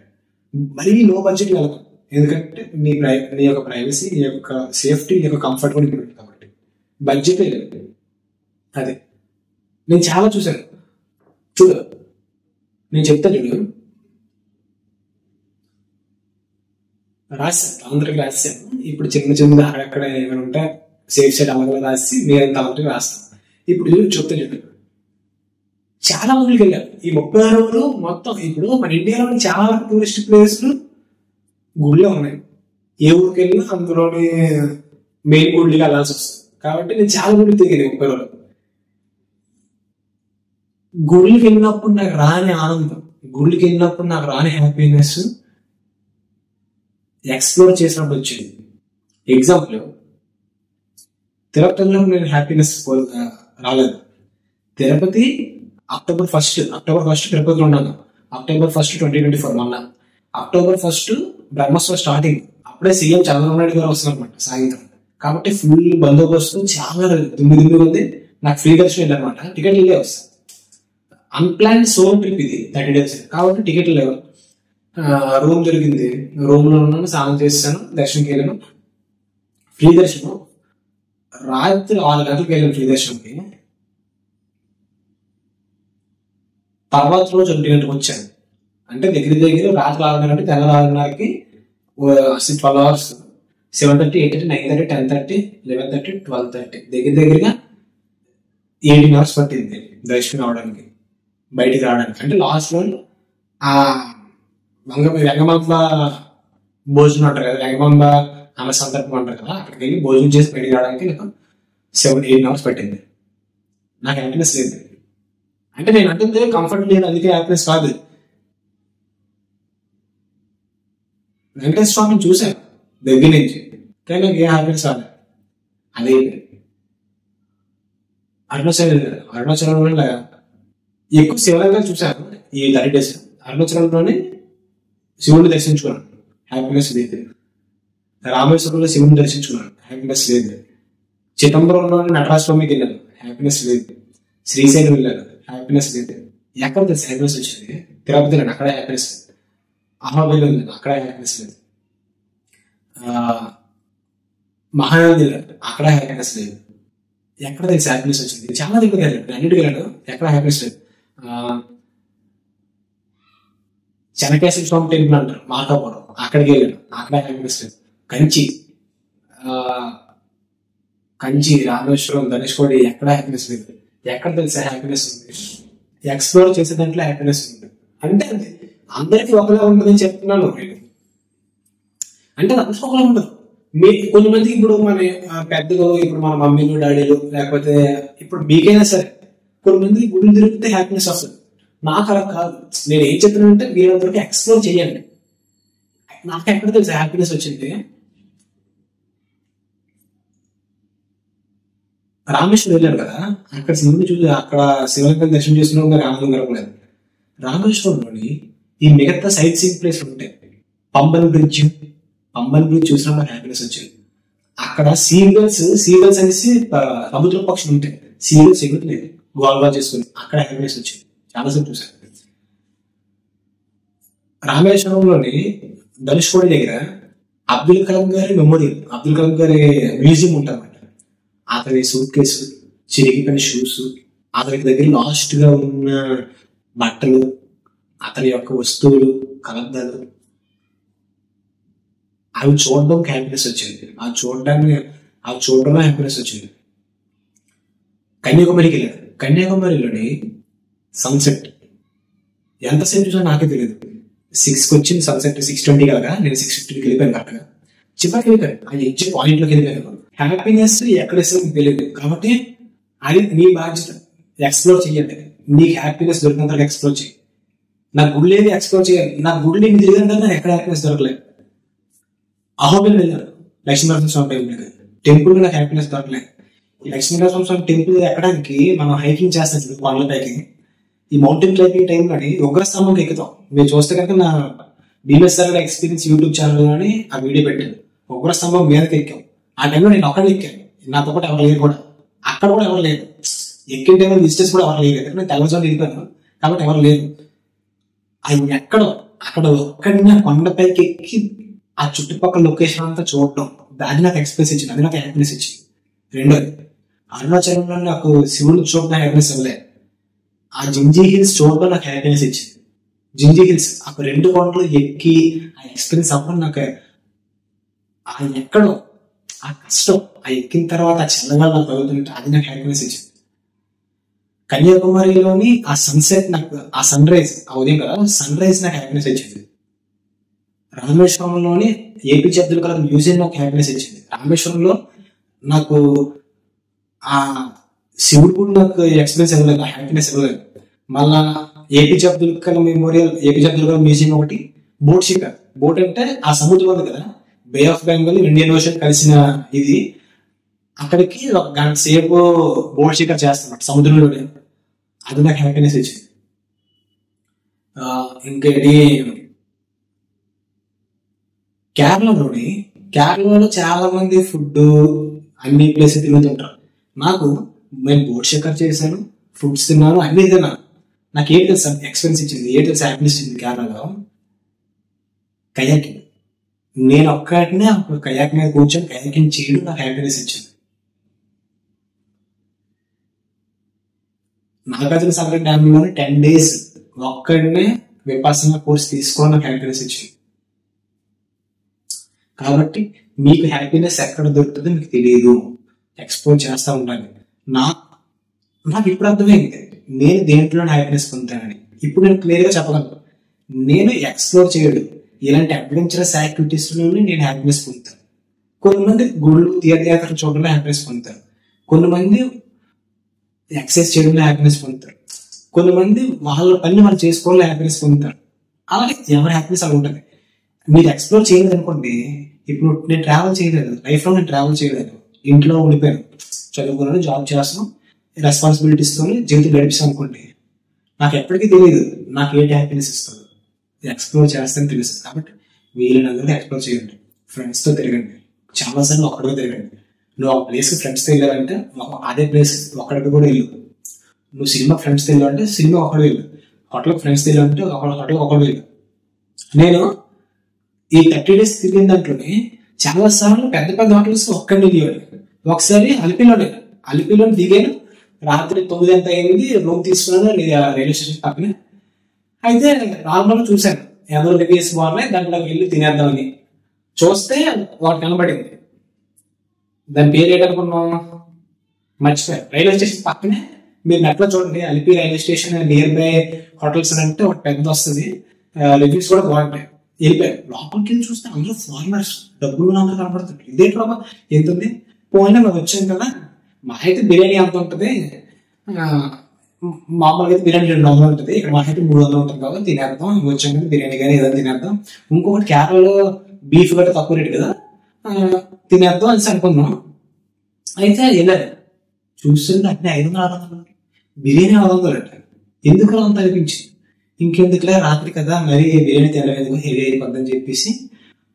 మరీ లో బడ్జెట్ వెళ్ళకు. ఎందుకంటే నీ యొక్క ప్రైవసీ, నీ యొక్క సేఫ్టీ, నీ యొక్క కంఫర్ట్ కూడా ఇంపార్టెంట్. కాబట్టి బడ్జెట్ లేదు. అదే నేను చాలా చూసాను. చూడు, నేను చెప్తా చూడు, రాశాను, అందరికి రాశాను. ఇప్పుడు చిన్న చిన్న అక్కడెక్కడ ఏమైనా ఉంటే సేఫ్ సైడ్ అలాగే రాసి మీరంతా అందరికి రాస్తాను. ఇప్పుడు చెప్తా చూడు, చాలా ఊళ్ళకి వెళ్ళాను ఈ 30 రోజులు మొత్తం. ఇప్పుడు మన ఇండియాలో చాలా టూరిస్ట్ ప్లేస్లు గుళ్ళే ఉన్నాయి. ఏ ఊరికి వెళ్ళినా అందులోని మెయిన్ గుళ్ళకి వెళ్ళాల్సి వస్తుంది. కాబట్టి నేను చాలా గుళ్ళు తిరిగాను 30 రోజులు. గుళ్ళకి వెళ్ళినప్పుడు నాకు రాని ఆనందం, గుళ్ళకి వెళ్ళినప్పుడు నాకు రాని హ్యాపీనెస్ ఎక్స్ప్లోర్ చేసినప్పుడు వచ్చింది. ఎగ్జాంపుల్, తిరుపతిలో నేను హ్యాపీనెస్ రాలేదు. తిరుపతి అక్టోబర్ 1 తిరుపతిలో ఉన్నాను. అక్టోబర్ 1, 2024 మొన్న అక్టోబర్ 1 బ్రహ్మోత్సవం స్టార్టింగ్. అప్పుడే సీఎం చంద్రబాబు నాయుడు గారు వస్తున్నారు అనమాట సాయంత్రం. కాబట్టి ఫుల్ బందోబస్తు, చాలా దుమ్మి ఉంది. నాకు ఫ్రీ దర్శనం వెళ్ళనమాట, టికెట్ వెళ్ళే వస్తాను. అన్ప్లాన్ సోలో ట్రిప్ ఇది, 30 days. కాబట్టి టికెట్లు లేవు. రూమ్ దొరికింది, రూమ్ లో ఉన్నాను, స్నానం చేస్తాను, దర్శనంకి వెళ్ళాను. ఫ్రీ దర్శనం రాత్రి 6 గంటలకు వెళ్ళాను ఫ్రీ దర్శనంకి. తర్వాత రోజు 1 గంటకు వచ్చాను. అంటే దగ్గర రాత్రి 6 గంటలకి, తెల్ల 6:30కి 12 hours, 7:30, 8:30, 9:30, 10:30, 11:30, 12:30, దగ్గరగా 18 hours పట్టింది దర్శనం అవడానికి, బయటికి రావడానికి. అంటే లాస్ట్ లో ఆ వెంగమాంబ భోజనం అంటారు కదా, వెంగమాంబ ఆమె సందర్భం అంటారు కదా, అక్కడికి వెళ్ళి భోజనం చేసి బయటికి రావడానికి నాకు 7-8 hours పట్టింది. నాకు హ్యాపీనెస్ లేదు. అంటే నేను అంటే కంఫర్ట్ లేదు, అందుకే హ్యాపీనెస్ కాదు. వెంకటేశ్వర స్వామిని చూశాను దగ్గర నుంచి, కానీ నాకు ఏ హ్యాపీనెస్ రాలేదు. అదే అరుణాచలంలో ఎక్కువ శివలింగాలు చూశాను ఈ 30 days. అరుణాచలంలోనే శివుడిని దర్శించుకున్నాను, హ్యాపీనెస్ లేదు. రామేశ్వరంలో శివుడిని దర్శించుకున్నాను, హ్యాపీనెస్ లేదు. చిదంబరంలోని నటరాజ స్వామికి వెళ్ళాను, హ్యాపీనెస్ లేదు. శ్రీశైలం వెళ్ళాను, హ్యాపీనెస్ లేదు. ఎక్కడ తెలుసు హ్యాపీనెస్ వచ్చింది? తిరుపతి వెళ్ళాను, అక్కడ హ్యాపీనెస్ లేదు. అహోబిలం వెళ్ళాను, అక్కడ హ్యాపీనెస్ లేదు. మహానంది వెళ్ళాను, అక్కడ హ్యాపీనెస్ లేదు. ఎక్కడ తెలుసు హ్యాపీనెస్ వచ్చింది? చాలా దగ్గర వెళ్ళాను, అన్నిటికి వెళ్ళాను, ఎక్కడ హ్యాపీనెస్ లేదు. చెన్నకేశ్వర స్వామి టెంపుల్ అంటారు మార్కాపురం, అక్కడికి వెళ్ళాను, అక్కడ హ్యాపీనెస్ లేదు. కంచి, రామేశ్వరం, ధనుష్కోడి, ఎక్కడ హ్యాపీనెస్ లేదు. ఎక్కడ తెలిసే హ్యాపీనెస్ ఉంది? ఎక్స్ప్లోర్ చేసే దాంట్లో హ్యాపీనెస్ ఉంది. అంటే అందరికీ ఒకలా ఉంటుందని చెప్తున్నాను నేను. అంటే అందరికీ ఒకలా ఉండదు. కొంతమందికి ఇప్పుడు మన పెద్దలు, ఇప్పుడు మన మమ్మీలు, డాడీలు, లేకపోతే ఇప్పుడు మీకైనా సరే కొంతమందికి గుళ్ళు తిరిగితే హ్యాపీనెస్ వస్తుంది. నాకు అలా కాదు. నేను ఏం చెప్తున్నానంటే మీరందరికీ ఎక్స్ప్లోర్ చేయండి. నాకు ఎక్కడ తెలుసు హ్యాపీనెస్ వచ్చింది? రామేశ్వరం వెళ్ళాను కదా, అక్కడ శివుడిని చూసి, అక్కడ శివలింగం దర్శనం చేసుకున్నా రామలింగం గడపలేదు. రామేశ్వరంలోని ఈ మిగతా సైట్ సీయింగ్ ప్లేస్ ఉంటాయి. పంబన్ బ్రిడ్జ్ చూసినా నాకు హ్యాపీనెస్ వచ్చింది. అక్కడ సీగల్స్ అనేసి సముద్ర పక్షులు ఉంటాయి, సీగల్స్ ఎగురుతున్నాయి గోల్వా చేసుకుని, అక్కడ హ్యాపీనెస్ వచ్చింది. చాలాసేపు చూసాను. రామేశ్వరంలోని ధనుష్కోడి దగ్గర అబ్దుల్ కలాం గారి మెమోరియల్, అబ్దుల్ కలాం గారి మ్యూజియం ఉంటుంది. అతని సూట్ కేసు, చిరిగిపోయిన షూస్, అతనికి దగ్గర లాస్ట్ గా ఉన్న బట్టలు, అతని యొక్క వస్తువులు, కలద్దాలు, అవి చూడడం హ్యాపీనెస్ వచ్చింది. అవి చూడడంలో హ్యాపీనెస్ వచ్చింది. కన్యాకుమారికి వెళ్ళాడు. కన్యాకుమారిలోని సన్సెట్ ఎంతసేపు చూసా నాకే తెలియదు. 6కి వచ్చింది సన్సెట్. 6:20 కలగా నేను 6:50కి వెళ్ళిపోయాను. కరెక్ట్గా చివరికి వెళ్ళిపోయాను. అది ఎగ్జిట్ పాయింట్లోకి వెళ్ళిపోయాను. హ్యాపీనెస్ ఎక్కడ ఇస్తుందో తెలియదు. కాబట్టి అది మీ బాధ్యత. ఎక్స్ప్లోర్ చేయండి. మీకు హ్యాపీనెస్ దొరికినంత ఎక్స్ప్లోర్ చేయండి. నా గుళ్ళు ఏది ఎక్స్ప్లోర్ చేయాలి. నా గుళ్ళు ఏమి తిరిగిన నాకు ఎక్కడ హ్యాపీనెస్ దొరకలేదు. అహోబిల్ వెళ్ళాను లక్ష్మీనరసింహస్వామి టెంపుల్ నాకు హ్యాపీనెస్ దొరకలేదు. ఈ లక్ష్మీనరసింహస్వామి టెంపుల్ ఎక్కడానికి మనం హైకింగ్ చేస్తాం ఇప్పుడు కొండలపైకి. ఈ మౌంటైన్ క్లైంబింగ్ టైంలోని ఉగ్రస్తంభంకి ఎక్కుతాం. మీరు చూస్తే కనుక నా BMSR ఎక్స్పీరియన్స్ యూట్యూబ్ ఛానల్లోని ఆ వీడియో పెట్టాను. ఉగ్రస్తంభం మీదకి ఎక్కాం. ఆ టైంలో నేను ఒక్కడే ఎక్కాను. నాతో పాటు ఎవరు లేరు కూడా. అక్కడ కూడా ఎవరు లేరు. ఎక్కిన టైంలో విజిటర్స్ కూడా ఎవరు లేరు. నేను తెల్లవారుజామున వెళ్ళిపోయాను కాబట్టి ఎవరు లేరు. అది అక్కడ ఒక్కడిని కొండపైకి ఎక్కి ఆ చుట్టుపక్కల లొకేషన్ అంతా చూడటం, అది నాకు ఎక్స్పీరియన్స్ ఇచ్చింది. అది నాకు హ్యాపీనెస్ ఇచ్చింది. రెండోది, అరుణాచలంలో నాకు శివుడు చూడడం హ్యాపీనెస్ ఇవ్వలేదు. ఆ జింజీ హిల్స్ చూడడం నాకు హ్యాపీనెస్ ఇచ్చింది. జింజీ హిల్స్ అక్కడ 2 కొండలు ఎక్కి ఆ ఎక్స్పీరియన్స్ అవ్వడం నాకు ఎక్కడో ఆ కష్టం, ఆ ఎక్కిన తర్వాత ఆ చల్లగా నాకు తగులుతుంటే అది నాకు హ్యాపీనెస్ ఇచ్చింది. కన్యాకుమారిలోని ఆ సన్సెట్ నాకు, ఆ సన్ రైజ్, ఆ ఉదయం కదా సన్ రైజ్ నాకు హ్యాపీనెస్ ఇచ్చింది. రామేశ్వరంలోని APJ అబ్దుల్ కలాం మ్యూజియం నాకు హ్యాపీనెస్ ఇచ్చింది. రామేశ్వరంలో నాకు ఆ శివుడు కూడా నాకు ఎక్స్పీరియన్స్ ఇవ్వలేదు, హ్యాపీనెస్ ఇవ్వలేదు. మళ్ళా APJ Abdul Kalam memorial, APJ Abdul Kalam museum ఒకటి, బోట్ షికార్. బోట్ అంటే ఆ సముద్రం ఉంది కదా, బే ఆఫ్ బెంగాల్, ఇండియన్ ఓషన్ కలిసిన ఇది. అక్కడికి 1 గంట సేపు బోట్ షికార్ చేస్తున్నట్టు సముద్రంలోనే, అది నాకు హ్యాపీనెస్ ఇచ్చింది. ఇంకేంటి, కేరళలో చాలా మంది ఫుడ్ అన్ని ప్లేసెస్ తిరుగుతుంటారు. నేను బోట్ షికార్ చేశాను, ఫుడ్స్ తిన్నాను, అన్ని తిన్నాను. నాకు ఏం తెలుసు ఎక్స్పీరియన్స్ ఇచ్చింది, ఏం తెలుసు హ్యాపీనెస్ ఇచ్చింది కేరళలో? కయాకింగ్. నేను ఒక్కటినే కయాక్ మీద కూర్చొని కయాకింగ్ చేయడం నాకు హ్యాపీనెస్ ఇచ్చింది. నాగార్జున సాగర్ డ్యామ్ లోని 10 days ఒక్కడినే విపాసన కోర్స్ తీసుకోవడం నాకు హ్యాపీనెస్ ఇచ్చింది. కాబట్టి మీకు హ్యాపీనెస్ ఎక్కడ దొరుకుతుందో మీకు తెలియదు, ఎక్స్ప్లోర్ చేస్తూ ఉండాలి. నాకు ఇప్పుడు అర్థమైంది నేను దేంట్లో హ్యాపీనెస్ పొందుతానని. ఇప్పుడు నేను క్లియర్ గా చెప్పగలను, నేను ఎక్స్ప్లోర్ చేయడం, ఇలాంటి అడ్వెంచరస్ యాక్టివిటీస్ లోనే నేను హ్యాపీనెస్ పొందుతాను. కొంతమంది గుళ్ళు, తీర్థయాత్రలు చూడడంలో హ్యాపీనెస్ పొందుతారు. కొంతమంది ఎక్సర్సైజ్ చేయడంలో హ్యాపీనెస్ పొందుతారు. కొంతమంది వాళ్ళ పని వాళ్ళు చేసుకోవడంలో హ్యాపీనెస్ పొందుతారు. అలాగే ఎవరి హ్యాపీనెస్ అలా ఉంటుంది. మీరు ఎక్స్ప్లోర్ చేయలేదు అనుకోండి, ఇప్పుడు నేను ట్రావెల్ చేయలేదు, లైఫ్ లో నేను ట్రావెల్ చేయలేదు, ఇంట్లో ఉండిపోయాను, చదువుకున్నాను, జాబ్ చేస్తాను, రెస్పాన్సిబిలిటీస్ తో జీవితం గడిపిస్తాను అనుకోండి, నాకు ఎప్పటికీ తెలియదు నాకు ఏంటి హ్యాపీనెస్ ఇస్తుంది. ఎక్స్ప్లోర్ చేస్తాను తెలుస్తుంది. కాబట్టి వీళ్ళని ఎక్స్ప్లోర్ చేయండి. ఫ్రెండ్స్ తో తిరగండి, చాలాసార్లు ఒక్కడిగా తిరగండి. నువ్వు ఆ ప్లేస్ ఫ్రెండ్స్ తో వెళ్ళాలంటే అదే ప్లేస్ ఒక్కడికి కూడా వెళ్ళు. నువ్వు సినిమా ఫ్రెండ్స్ తో వెళ్ళాలంటే సినిమా ఒకటి వెళ్ళు, హోటల్కి ఫ్రెండ్స్ తో వెళ్ళాలంటే హోటల్ ఒకటి వెళ్ళు. నేను ఈ 30 days తిరిగిన దాంట్లోనే చాలా సార్లు పెద్ద పెద్ద హోటల్స్ ఒక్కడిని దిగాను. ఒకసారి అలిపిలో దిగాను, రాత్రి 9 ఎంత అయింది, రూమ్ తీసుకున్నాను రైల్వే స్టేషన్ పక్కనే. అయితే నార్మల్ చూశాను ఎవరు రివ్యూస్ బాగున్నాయి, దాంట్లోకి వెళ్ళి తినేద్దామని చూస్తే వాటి కనబడింది. దాని పేరు ఏంటనుకున్నాం, మర్చిపోయాను. రైల్వే స్టేషన్ పక్కనే మీరు నెట్లో చూడండి, Alleppey railway station near by hotels అంటే ఒకటి పెద్ద వస్తుంది, రివ్యూస్ కూడా బాగుంటాయి. వెళ్ళిపోయారు. లోపలికి వెళ్ళి చూస్తే అందరూ ఫారినర్స్, డబ్బులు నాకు కనబడుతుంది. ఇదే ప్రాబ్లం ఎంత ఉంది. పోయినా మేము వచ్చాం కదా, మా అయితే బిర్యానీ ఎంత ఉంటుంది, మామూలుగా అయితే బిర్యానీ 200 ఉంటుంది, ఇక్కడ మా అయితే 300 ఉంటుంది కాబట్టి తినేద్దాం, వచ్చాం కదా బిర్యానీ కానీ ఏదైనా తినేద్దాం. ఇంకొకటి కేరళలో బీఫ్ గట్రా తక్కువ రేటు కదా, తినేద్దాం అని అనుకున్నాం. అయితే వెళ్ళారు, చూస్తుంటే అట్నే 500-600 బిర్యానీ 600 అంట. ఎందుకు అంత అనిపించింది. ఇంకెందుకులే రాత్రి కదా మరి బిర్యానీ తినలేదు, హెవీ అయిపోద్దని చెప్పేసి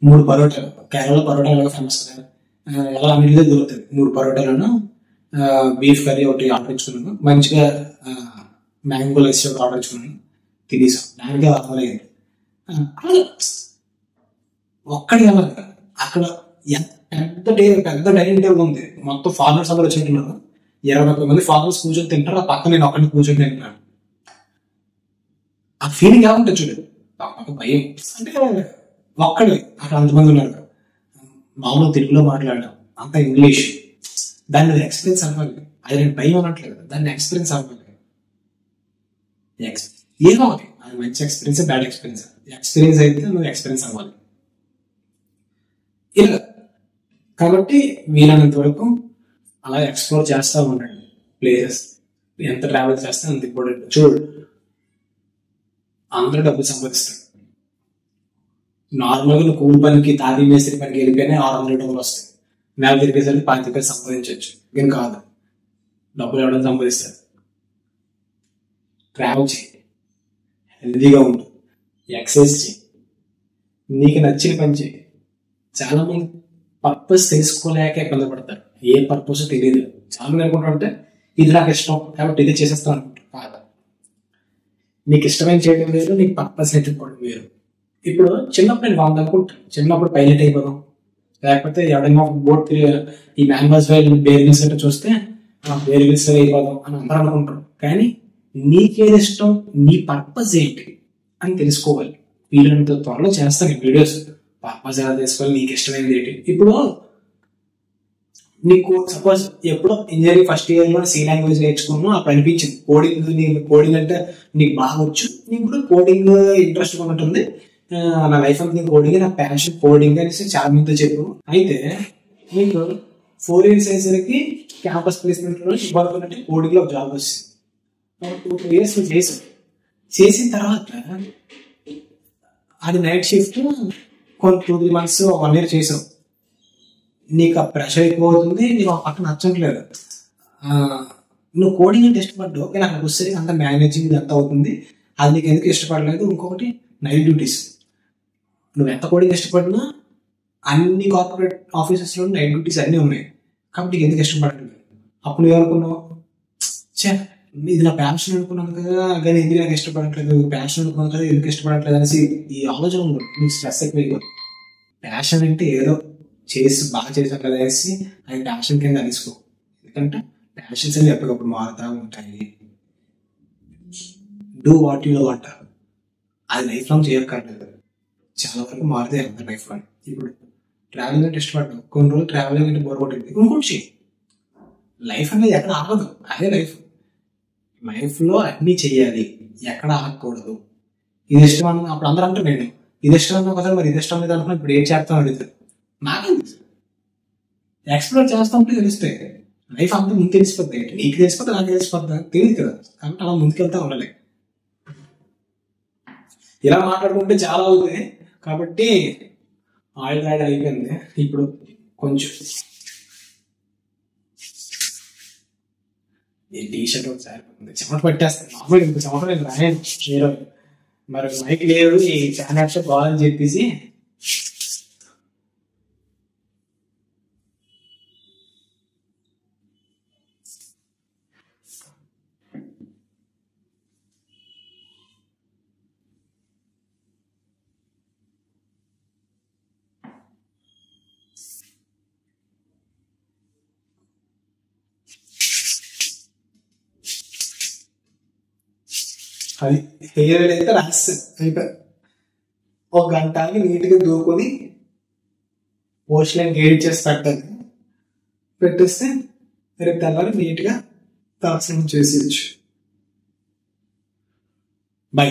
3 పరోటాలు, కేరళలో పరోటా ఎలా ఫేమస్ కదా, ఎలా అన్నిటితో దొరుకుతుంది, 3 పరోటాలను బీఫ్ కర్రీ ఒకటి ఆర్డర్ ఇచ్చుకున్నాను, మంచిగా మ్యాంగో లస్సీ ఒకటి ఆర్డర్ ఇచ్చుకున్నాను, తినేసాం. దానికి అర్థమయ్యింది. ఒక్కడి అక్కడ పెద్ద డైనింగ్ టేబుల్ ఉంది, మొత్తం ఫారినర్స్ అందరూ వచ్చినట్టున్నారు. 20 మంది ఫాలోవర్స్ కూర్చొని తింటారు, ఆ పక్కన నేను ఒక్కడిని కూర్చొని తింటున్నాను. ఆ ఫీలింగ్ ఎలా ఉంటుంది చూడు, నాకు భయం. అంటే ఒక్కడు అక్కడ అంతమంది ఉన్నారు, మామూలు తెలుగులో మాట్లాడడం అంత ఇంగ్లీష్, దాన్ని ఎక్స్పీరియన్స్ అవ్వాలి. అది నేను భయం అనట్లేదు, దాన్ని ఎక్స్పీరియన్స్ అవ్వాలి. ఏదో ఒకటి, అది మంచి ఎక్స్పీరియన్స్ బ్యాడ్ ఎక్స్పీరియన్స్, ఎక్స్పీరియన్స్ అయితే నువ్వు ఎక్స్పీరియన్స్ అవ్వాలి ఇలా. కాబట్టి వీలైనంత వరకు అలా ఎక్స్ప్లోర్ చేస్తూ ఉండండి ప్లేసెస్. ఎంత ట్రావెల్ చేస్తే అంత ఇంపార్టెంట్. చూడు, అందరూ డబ్బులు సంపాదిస్తారు. నార్మల్గా నువ్వు కూలి పనికి, తారీ మేస్త్రి పనికి వెళ్ళిపోయినా $600 వస్తాయి. నెల తిరిగేసరికి 25 సంపాదించవచ్చు. ఏం కాదు, డబ్బులు ఎవరైనా సంపాదిస్తారు. ట్రావెల్ చేయి, హెల్దీగా ఉండు, ఎక్సర్సైజ్ చేయి, నీకు నచ్చిన పని చేయి. చాలా మంది పర్పస్ తెలుసుకోలేక ఇబ్బంది పడతారు. ఏ పర్పస్ తెలియదు. చాలా మంది అనుకుంటుంటే ఇది నాకు ఇష్టం కాబట్టి ఇది చేసేస్తాను అనుకుంటారు. కాదు, నీకు ఇష్టమైన చేయడం వేరు, నీకు పర్పస్ ఎత్తుకోవడం వేరు. ఇప్పుడు చిన్నప్పుడు నేను బాగుంది అనుకుంటాను, చిన్నప్పుడు పైలట్ అయిపోదాం, లేకపోతే ఎవడైనా బోట్ ఈ మ్యాంగోస్ బేర్గిల్స్ అంటే చూస్తే బేర్గిల్స్ అయిపోదాం అని అందరూ అనుకుంటారు. కానీ నీకేది ఇష్టం, నీ పర్పస్ ఏంటి అని తెలుసుకోవాలి. వీళ్ళంత త్వరలో చేస్తాను వీడియోస్, పర్పస్ ఎలా తెలుసుకోవాలి, నీకు ఇష్టమైనది ఏంటి. ఇప్పుడు నీకు సపోజ్ ఎప్పుడో ఇంజనీరింగ్ ఫస్ట్ ఇయర్ లో సి లాంగ్వేజ్ నేర్చుకున్నాను, అప్పుడు అనిపించింది కోడింగ్ అంటే నీకు బాగా వచ్చు, నీకు కూడా కోడింగ్ ఇంట్రెస్ట్ ఉంటుంది, నా లైఫ్ అంతా కోడింగ్, నా ప్యాషన్ కోడింగ్ అనేసి చాలా మందితో చెప్పు. అయితే నీకు 4 years అయ్యేసరికి క్యాంపస్ ప్లేస్మెంట్ లో ఇవ్వాలనుకుంటే కోడింగ్ లో జాబ్ వస్తుంది. 2 years చేసాను. చేసిన తర్వాత అది నైట్ షిఫ్ట్ కొన్ని 2-3 months 1 year చేసావు. నీకు ఆ ప్రెషర్ ఎక్కువ అవుతుంది, నీకు ఆ పక్కన నచ్చట్లేదు. నువ్వు కోడింగ్ అంటే ఇష్టపడ్డావు, కానీ అక్కడికి వచ్చేసరికి అంత మేనేజింగ్ ఇదంతా అవుతుంది, అది నీకు ఎందుకు ఇష్టపడలేదు. ఇంకొకటి నైట్ డ్యూటీస్. నువ్వు ఎంత కోడింగ్ ఇష్టపడినా అన్ని కార్పొరేట్ ఆఫీసెస్ లో నైట్ డ్యూటీస్ అన్నీ ఉన్నాయి, కాబట్టి నీకు ఎందుకు ఇష్టపడలేదు. అప్పుడు నువ్వు ఏమనుకున్నావు, ఇది నా ప్యాషన్ అనుకున్నాను కదా, కానీ ఎందుకు నాకు ఇష్టపడట్లేదు, ప్యాషన్ అనుకున్నాను కదా ఎందుకు ఇష్టపడట్లేదు అనేసి ఈ ఆలోచన ఉంది. నీకు స్ట్రెస్ ఎక్కువ. ప్యాషన్ అంటే ఏదో చేసి బాగా చేసాం కదా అనేసి అది ప్యాషన్ కింద తీసుకో. ఎందుకంటే ప్యాషన్స్ అని ఎప్పటికప్పుడు మారుతూ ఉంటాయి. డూ వాట్ యు లవ్ అంటారు, అది లైఫ్ లాంగ్ చేయక్కర్లేదు, చాలా వరకు మారుతాయి అందరి లైఫ్ లాంగ్. ఇప్పుడు ట్రావెలింగ్ అంటే ఇష్టపడ్డావు, కొన్ని రోజులు ట్రావెలింగ్ అంటే బోర్ కొట్టింది, ఇంకోటి చేయి. లైఫ్ అనేది ఎక్కడ ఆగదు, అదే లైఫ్. లైఫ్ లో అన్ని చెయ్యాలి, ఎక్కడ ఆగకూడదు. ఇది ఇష్టం అన్న అప్పుడు అందరూ అంటారు, నేను ఇది ఇష్టం అన్నా కదా, మరి ఇది ఇష్టం లేదు అనుకున్నా, ఇప్పుడు ఏం చేస్తాను అడుగుతారు. నాకేం ఎక్స్ప్లోర్ చేస్తా ఉంటే తెలుస్తాయి. లైఫ్ అంతా ముందు తెలిసిపోద్ది, నీకు తెలిసిపోతే నాకు తెలిసిపోద్దా తెలియదు కదా, కాబట్టి అలా ముందుకెళ్తా ఉండాలి. ఇలా మాట్లాడుకుంటే చాలా అవుతుంది, కాబట్టి ఆయిల్ రాయడం అయిపోయింది. ఇప్పుడు కొంచెం టీ షర్ట్ ఒకసారి చెమట పట్టేస్తాను. నార్మల్ ఇంకో చెమట నేను రాయను మీరు, మరి మైక్ లేదు ఈ ఫ్యాన్ యాక్షన్ కావాలని చెప్పేసి అది హెయిర్ అయితే రాస్తాను. అయిపోయి 1 గంటకి నీట్గా దూకొని పోస్ట్ లైన్ ఎడిట్ చేసి పెట్టేస్తే రేపు తెల్లారి నీట్గా తలస్నానం చేసేయచ్చు. బై.